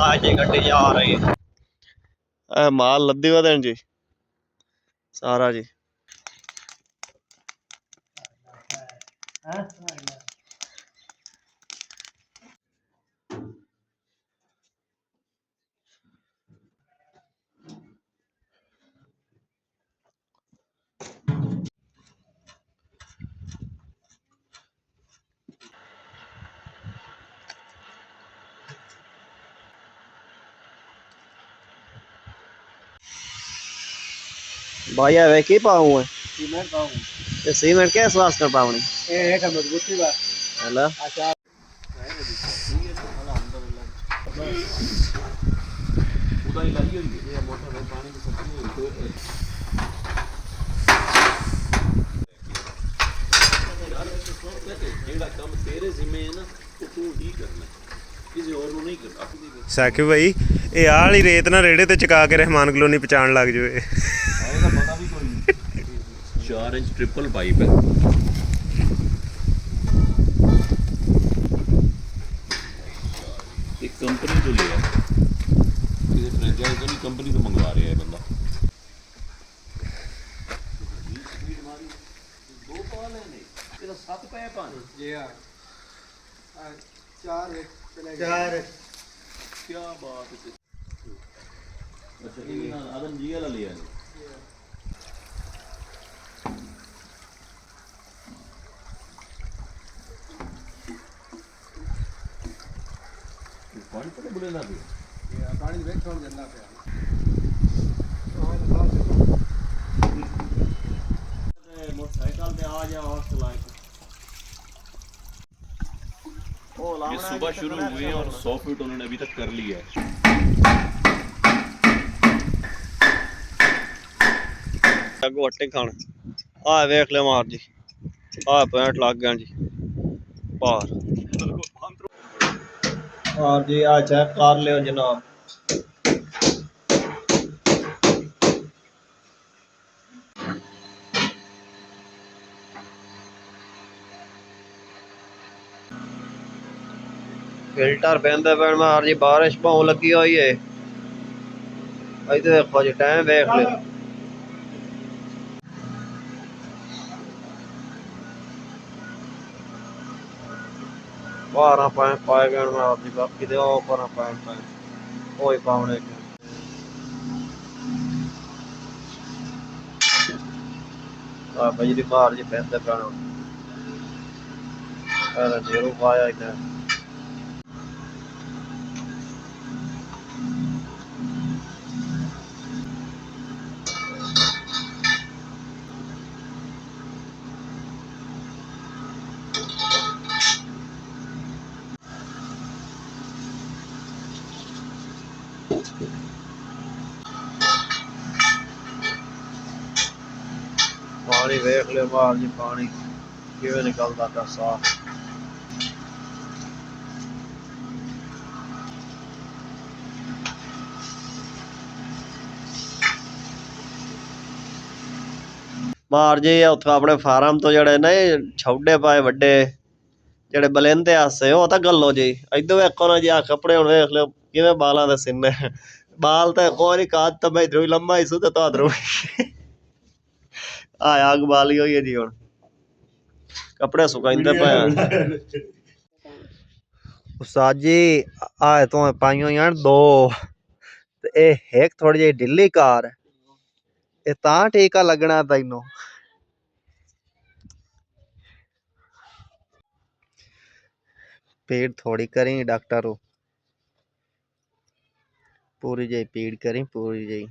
आज जी गड्डी जा रही है माल लद्दी वदन जी सारा जी। भाई वे की पाऊँ है सीमेंट पाऊँ ये सीमेंट किस वास्ते पाऊनी ये है मजबूती वास्ते हेलो अच्छा उदा ही लगी हुई है ये मोटर में पानी की सब्जी जेड़ा काम तेरे जिम्मे है ना तू ही करना किसी और ਨੂੰ नहीं करना। साकिब भाई ये आली रेत ना रेड़े ते चका के रहमान कलोनी पहचान लग जाए पता भी कोई नहीं 4 इंच ट्रिपल पाइप है एक कंपनी तो लिया किसी फ्रेंचाइज तो नहीं कंपनी तो मंगवा रहा है बंदा दो पाल है नहीं ये तो 7 पाइप हैं जी हां 4 क्या बात है। अच्छा ये आदम जी वाला लिया है पानी पड़े बुले ना भी ये पानी वेट छोड़ देना पे मोटरसाइकिल पे आ जा और चलाए ये सुबह शुरू हुए और 100 फीट उन्होंने अभी तक कर लिया है। अगो अट्टे खान आ देख ले मार जी आ पैंट लग गया जी बाहर और जी आ चेक कर लियो जनाब फिल्टर पहनते पैन मार जी बारिश पाँव लगी हुई है अभी तो देखो जी टाइम देख लो 12 पैंट पाए गए मार जी बाकी दे ऊपर पैंट कोई पावने बिजली मार जी पहनते पैन जीरो पाया इधर पानी वेख लो मार जी पानी किवें निकलदा पिया साफ मार जी उत्थे अपने फार्म तो जड़े ने छौडे पाए वड्डे जड़े बलेंदे आसे ओ तां गल्लो जी इधर वेखो ना जी आ कपड़े हुण वेख लो किवें बालां दे सिन्ने बाल तो कोई नहीं काद तो मैं इधरों लम्मा ही सू तो इधरों आग बाली हुई है जी हुण कपड़े सुकाइंदे पे उस्ताद जी आए तो पाइयो यार दो ते एक थोड़ी जी ढिल्ली कार ये तां टीका लगना तैनू पीड़ थोड़ी करी डॉक्टर पूरी जी पीड़ करी पूरी जी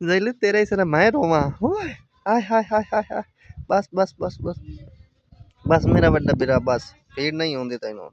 जैलू तेरे इस मैं रोवा हाय हाय हाय हाय हाय बस बस बस बस बस मेरा बड़ा बिरा बस पीड़ नहीं होंदी तैनू।